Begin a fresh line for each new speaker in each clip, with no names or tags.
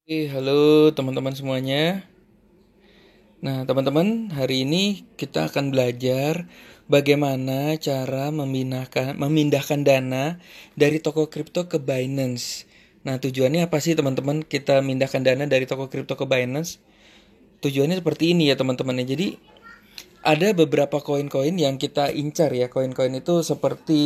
Halo teman-teman semuanya. Nah, teman-teman, hari ini kita akan belajar bagaimana cara memindahkan dana dari toko kripto ke Binance. Nah, tujuannya apa sih teman-teman kita mindahkan dana dari toko kripto ke Binance? Tujuannya seperti ini ya teman-teman ya. Jadi, ada beberapa koin-koin yang kita incar ya. Koin-koin itu seperti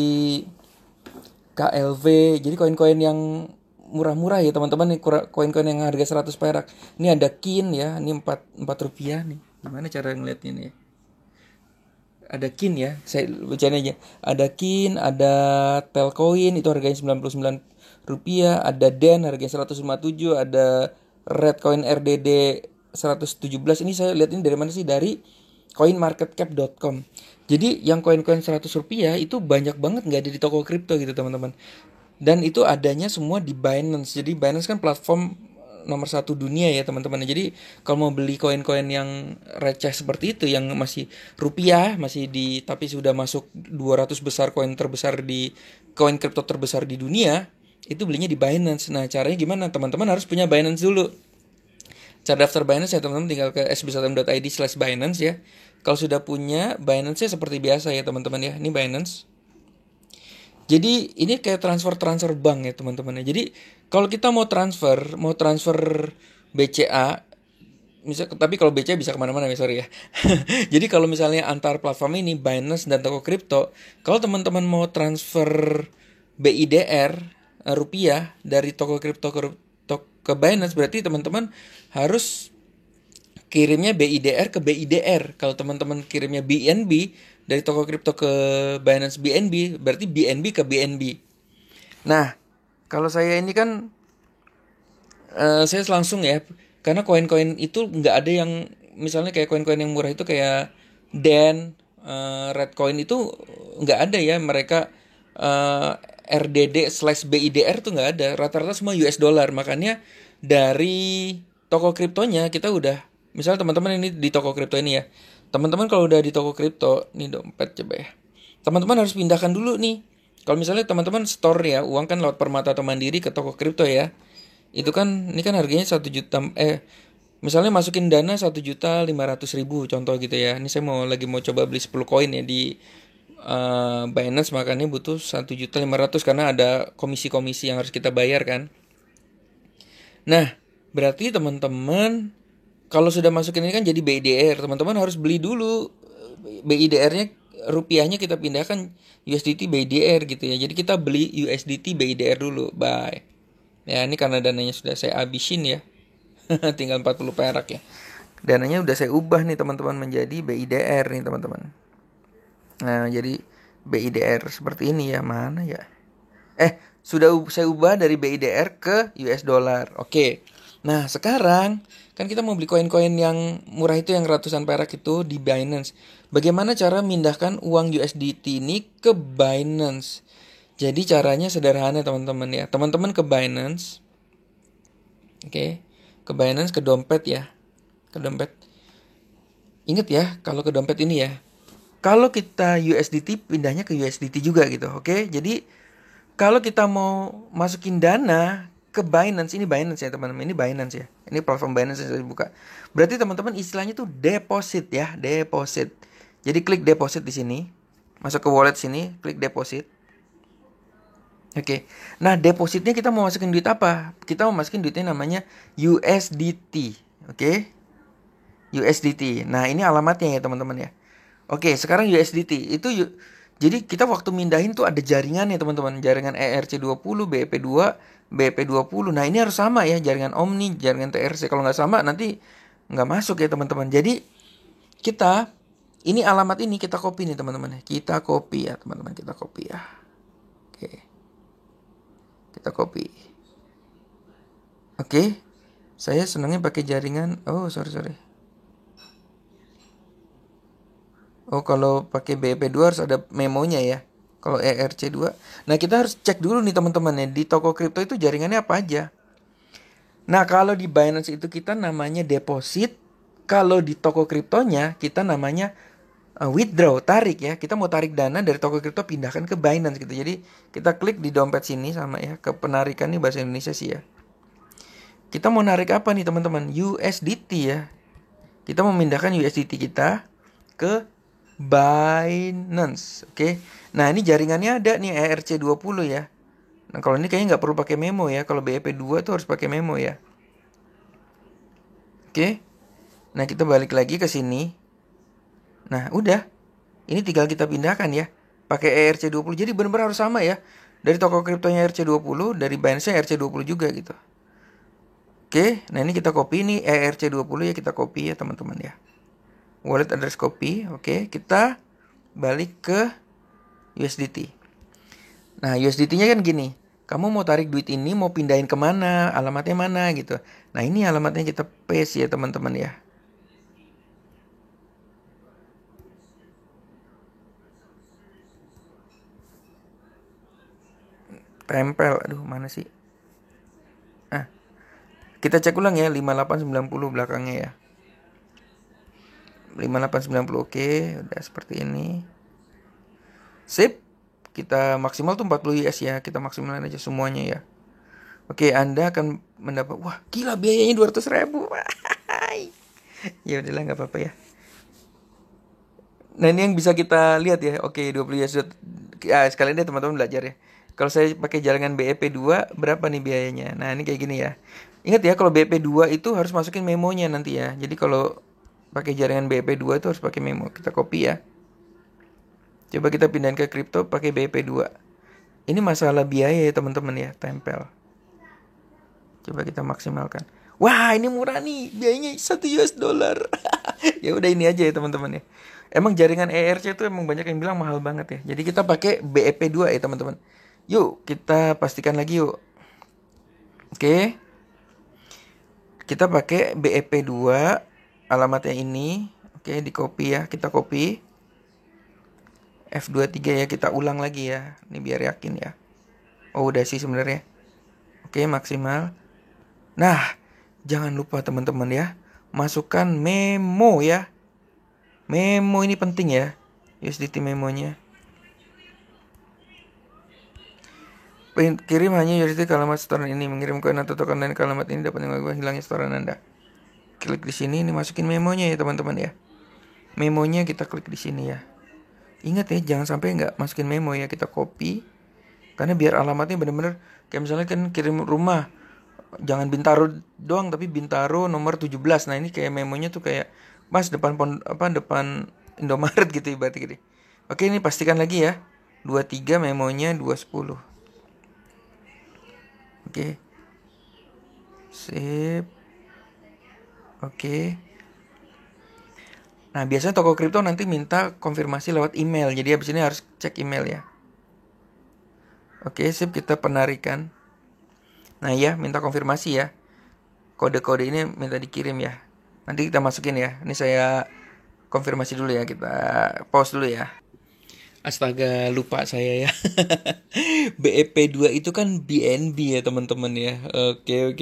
KLV. Jadi koin-koin yang murah-murah ya teman-teman, nih koin-koin yang harga 100 perak. Ini ada kin ya, ini 4 rupiah nih. Gimana cara ngeliatnya nih ya? Ada kin ya, saya bacain aja. Ada kin, ada Telcoin itu harganya 99 rupiah, ada Den harganya 157, ada Redcoin RDD 117. Ini saya lihat ini dari mana sih? Dari coinmarketcap.com. Jadi yang koin-koin 100 rupiah itu banyak banget nggak ada di toko kripto gitu teman-teman. Dan itu adanya semua di Binance. Jadi Binance kan platform nomor satu dunia ya teman-teman. Jadi kalau mau beli koin-koin yang receh seperti itu, yang masih rupiah, masih di tapi sudah masuk 200 besar koin terbesar di koin kripto terbesar di dunia, itu belinya di Binance. Nah caranya gimana? Teman-teman harus punya Binance dulu. Cara daftar Binance ya teman-teman, tinggal ke sb1m.id/binance ya. Kalau sudah punya Binance ya seperti biasa ya teman-teman ya. Ini Binance. Jadi ini kayak transfer bank ya teman-teman ya. Jadi kalau kita mau transfer BCA, tapi kalau BCA bisa kemana-mana ya, sorry ya. Jadi kalau misalnya antar platform ini Binance dan toko kripto, kalau teman-teman mau transfer BIDR rupiah dari toko kripto ke Binance, berarti teman-teman harus kirimnya BIDR ke BIDR. Kalau teman-teman kirimnya BNB dari toko kripto ke Binance BNB, berarti BNB ke BNB. Nah, kalau saya ini kan saya langsung ya, karena koin-koin itu nggak ada yang misalnya kayak koin-koin yang murah itu kayak Den, Redcoin itu nggak ada ya, mereka RDD/BIDR tuh nggak ada, rata-rata semua US dollar. Makanya dari toko kriptonya kita udah, misal teman-teman ini di toko kripto ini ya, teman-teman kalau udah di toko kripto, nih dompet coba ya, teman-teman harus pindahkan dulu nih. Kalau misalnya teman-teman store ya uang kan lewat Permata atau Mandiri ke toko kripto ya, itu kan ini kan harganya 1 juta, misalnya masukin dana 1.500.000 contoh gitu ya. Ini saya mau coba beli 10 koin ya di Binance, makanya butuh 1.500.000 karena ada komisi-komisi yang harus kita bayar kan. Nah, berarti teman-teman kalau sudah masukin ini kan jadi BIDR, teman-teman harus beli dulu BIDR-nya, rupiahnya kita pindahkan USDT BIDR gitu ya. Jadi kita beli USDT BIDR dulu, bye. Ya, ini karena dananya sudah saya habisin ya. Tinggal 40 perak ya. Dananya udah saya ubah nih teman-teman menjadi BIDR nih teman-teman. Nah, jadi BIDR seperti ini ya, mana ya? Sudah saya ubah dari BIDR ke US dollar. Oke. Nah, sekarang kan kita mau beli koin-koin yang murah itu yang ratusan perak itu di Binance. Bagaimana cara mindahkan uang USDT ini ke Binance? Jadi caranya sederhana teman-teman ya. Teman-teman ke Binance. Oke. Ke Binance, ke dompet ya. Ke dompet. Ingat ya, kalau ke dompet ini ya. Kalau kita USDT pindahnya ke USDT juga gitu. Oke. Jadi kalau kita mau masukin dana ke Binance, ini Binance ya teman-teman, ini Binance ya. Ini platform Binance yang saya buka. Berarti teman-teman istilahnya tuh deposit ya, deposit. Jadi klik deposit di sini. Masuk ke wallet sini, klik deposit. Oke. Nah, depositnya kita mau masukin duit apa? Kita mau masukin duitnya namanya USDT. Oke. USDT. Nah, ini alamatnya ya teman-teman ya. Oke, sekarang USDT itu jadi kita waktu mindahin tuh ada jaringan ya teman-teman, jaringan ERC20, BEP2, BEP20. Nah, ini harus sama ya, jaringan Omni, jaringan TRC. Kalau nggak sama nanti nggak masuk ya teman-teman. Jadi kita ini alamat ini kita copy nih teman-teman ya. Kita copy ya teman-teman, kita copy ya. Oke. Kita copy. Oke. Saya senangnya pakai jaringan. Oh, sorry. Oh, kalau pakai BEP2 harus ada memonya ya. Kalau ERC2. Nah, kita harus cek dulu nih teman-teman ya. Di toko kripto itu jaringannya apa aja. Nah, kalau di Binance itu kita namanya deposit. Kalau di toko kriptonya kita namanya withdraw, tarik ya. Kita mau tarik dana dari toko kripto pindahkan ke Binance gitu. Jadi kita klik di dompet sini sama ya. Ke penarikan nih bahasa Indonesia sih ya. Kita mau narik apa nih teman-teman? USDT ya. Kita memindahkan USDT kita ke Binance. Oke. Nah, ini jaringannya ada nih ERC20 ya. Nah, kalau ini kayaknya nggak perlu pakai memo ya. Kalau BEP2 tuh harus pakai memo ya. Oke. Nah, kita balik lagi ke sini. Nah, udah. Ini tinggal kita pindahkan ya. Pakai ERC20. Jadi benar-benar harus sama ya. Dari toko kriptonya ERC20, dari Binance-nya ERC20 juga gitu. Oke, nah ini kita copy nih ERC20 ya, kita copy ya teman-teman ya. Wallet address copy, oke. Kita balik ke USDT. Nah, USDT-nya kan gini. Kamu mau tarik duit ini, mau pindahin kemana, alamatnya mana gitu. Nah, ini alamatnya kita paste ya teman-teman ya. Tempel, aduh mana sih? Ah, kita cek ulang ya, 5890 belakangnya ya. 5890 oke, udah seperti ini. Sip. Kita maksimal tuh 40 US ya. Kita maksimalin aja semuanya ya. Oke, Anda akan mendapat, wah gila biayanya 200.000. Ya udahlah nggak apa-apa ya. Nah, ini yang bisa kita lihat ya. Oke, 20 US. Sekalian deh teman-teman belajar ya. Kalau saya pakai jaringan BEP2 berapa nih biayanya? Nah, ini kayak gini ya. Ingat ya, kalau BEP2 itu harus masukin memonya nanti ya. Jadi kalau pakai jaringan BEP2 itu harus pakai memo. Kita copy ya. Coba kita pindahin ke kripto pakai BEP2. Ini masalah biaya ya teman-teman ya, tempel. Coba kita maksimalkan. Wah, ini murah nih, biayanya 1 US dollar. Ya udah ini aja ya teman-teman ya. Emang jaringan ERC itu emang banyak yang bilang mahal banget ya. Jadi kita pakai BEP2 ya teman-teman. Yuk, kita pastikan lagi yuk. Oke. Kita pakai BEP2, alamatnya ini. Oke, di copy ya, kita copy. F23 ya, kita ulang lagi ya. Ini biar yakin ya. Oh, udah sih sebenarnya. Oke, maksimal. Nah, jangan lupa teman-teman ya, masukkan memo ya. Memo ini penting ya. USDT memonya. Kirim hanya USDT ke alamat setoran ini. Mengirim koin atau token lain ke alamat ini dapat mengubah hilangnya setoran Anda. Klik di sini, ini masukin memonya ya teman-teman ya. Memonya kita klik di sini ya. Ingat ya, jangan sampai nggak masukin memo ya. Kita copy. Karena biar alamatnya benar-benar kayak misalnya kan kirim rumah. Jangan Bintaro doang, tapi Bintaro nomor 17. Nah, ini kayak memonya tuh kayak Mas depan depan Indomaret gitu ibaratnya gitu. Oke, ini pastikan lagi ya. 23 memonya 210. Oke. Sip. Oke. Nah, biasanya toko kripto nanti minta konfirmasi lewat email. Jadi habis ini harus cek email ya. Oke, sip, kita penarikan. Nah ya, minta konfirmasi ya. Kode-kode ini minta dikirim ya. Nanti kita masukin ya. Ini saya konfirmasi dulu ya. Kita pause dulu ya. Astaga, lupa saya ya. BEP2 itu kan BNB ya teman-teman ya. Oke.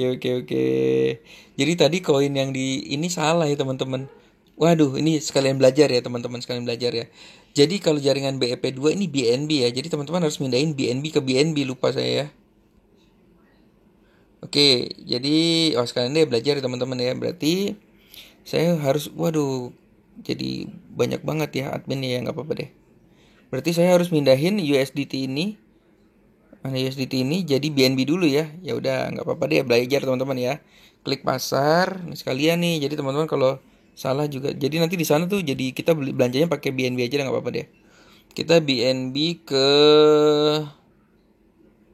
Jadi tadi koin yang di ini salah ya teman-teman. Waduh, ini sekalian belajar ya teman-teman, sekalian belajar ya. Jadi kalau jaringan BEP2 ini BNB ya. Jadi teman-teman harus mindahin BNB ke BNB, lupa saya ya. Oke, jadi sekalian deh belajar ya teman-teman ya. Berarti saya harus, waduh, jadi banyak banget ya admin ya, nggak apa-apa deh. Berarti saya harus mindahin USDT ini, mana USDT ini jadi BNB dulu ya. Ya udah, nggak apa-apa deh belajar teman-teman ya. Klik pasar, ini sekalian nih. Jadi teman-teman kalau salah juga, jadi nanti di sana tuh jadi kita beli belanjanya pakai BNB aja, nggak apa-apa deh. Kita BNB ke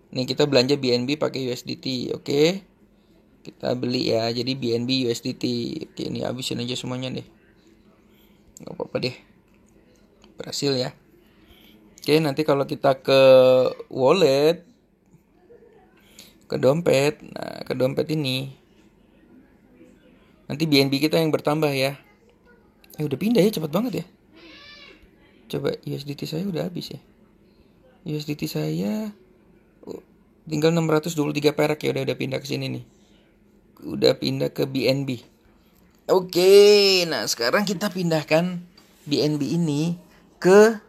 nih, kita belanja BNB pakai USDT, oke. Kita beli ya, jadi BNB USDT. Oke, ini habisin aja semuanya deh. Gak apa-apa deh. Berhasil ya. Oke, nanti kalau kita ke wallet, ke dompet, nah ke dompet ini, nanti BNB kita yang bertambah ya. Udah pindah ya, cepat banget ya. Coba USDT saya udah habis ya. USDT saya tinggal 623 perak ya, udah pindah ke sini nih. Udah pindah ke BNB. Oke, nah sekarang kita pindahkan BNB ini ke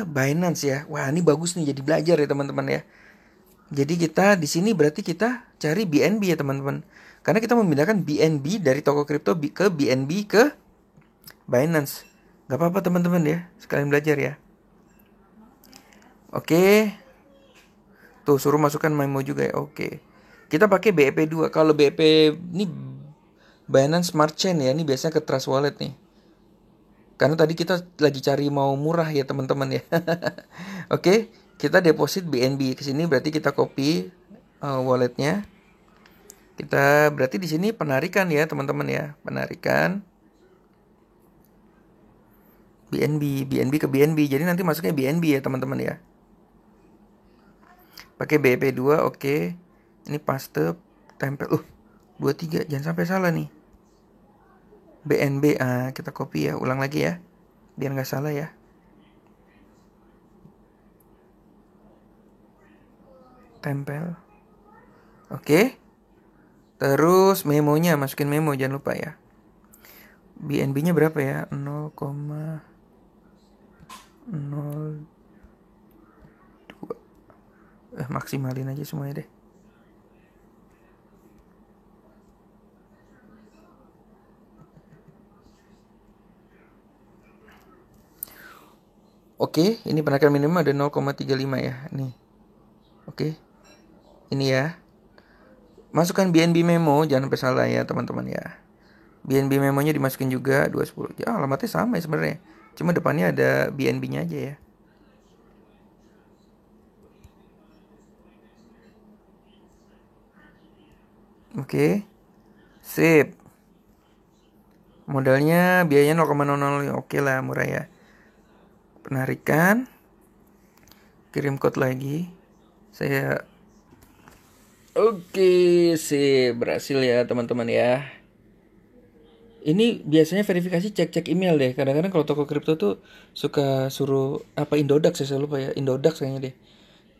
Binance ya. Wah, ini bagus nih, jadi belajar ya teman-teman ya. Jadi kita di sini berarti kita cari BNB ya teman-teman. Karena kita memindahkan BNB dari toko kripto ke BNB ke Binance. Gak apa-apa teman-teman ya, sekalian belajar ya. Oke. Tuh suruh masukkan memo juga ya. Oke. Kita pakai BEP2. Kalau BEP ini Binance Smart Chain ya, ini biasanya ke Trust Wallet nih. Karena tadi kita lagi cari mau murah ya teman-teman ya. Oke, kita deposit BNB ke sini berarti kita copy walletnya. Kita berarti di sini penarikan ya teman-teman ya, penarikan BNB ke BNB. Jadi nanti masuknya BNB ya teman-teman ya. Pakai BEP2, oke. Ini paste, tempel. 23, jangan sampai salah nih. BNB, kita copy ya, ulang lagi ya. Biar nggak salah ya. Tempel. Oke. Terus memonya, masukin memo, jangan lupa ya. BNB-nya berapa ya? 0,02. Maksimalin aja semuanya deh. Oke, ini penarikan minimum ada 0,35 ya. Nih. Oke. Ini ya. Masukkan BNB memo, jangan sampai salah ya teman-teman ya. BNB memonya dimasukin juga 210. Ya, alamatnya sama ya sebenarnya. Cuma depannya ada BNB-nya aja ya. Oke. Sip. Modalnya biayanya 0,00. Oke lah, murah ya. Penarikan. Kirim code lagi. Saya Oke, sip, berhasil ya teman-teman ya. Ini biasanya verifikasi cek-cek email deh. Kadang-kadang kalau toko kripto tuh suka suruh apa Indodax ya, saya lupa ya. Indodax kayaknya deh.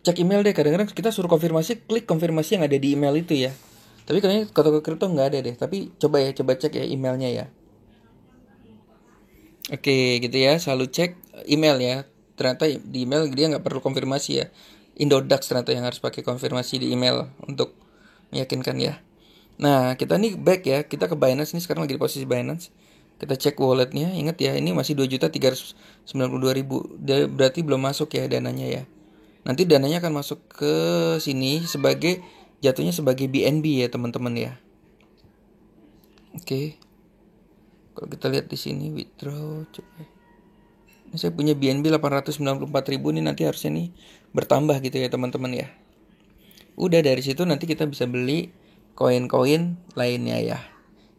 Cek email deh. Kadang-kadang kita suruh konfirmasi, klik konfirmasi yang ada di email itu ya. Tapi kayaknya kalau toko kripto nggak ada deh. Tapi coba cek ya emailnya ya. Oke, gitu ya. Selalu cek email ya. Ternyata di email dia nggak perlu konfirmasi ya. Indodax ternyata yang harus pakai konfirmasi di email untuk meyakinkan ya. Nah, kita nih back ya. Kita ke Binance nih, sekarang lagi di posisi Binance. Kita cek walletnya. Ingat ya, ini masih 2.392.000. Berarti belum masuk ya dananya ya. Nanti dananya akan masuk ke sini sebagai jatuhnya sebagai BNB ya teman-teman ya. Oke. Kalau kita lihat di sini withdraw, coba. Ini saya punya BNB 894.000 nih, nanti harusnya nih bertambah gitu ya teman-teman ya. Udah dari situ nanti kita bisa beli koin-koin lainnya ya.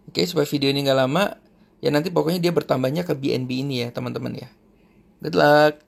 Oke, supaya video ini gak lama, ya nanti pokoknya dia bertambahnya ke BNB ini ya teman-teman ya. Good luck.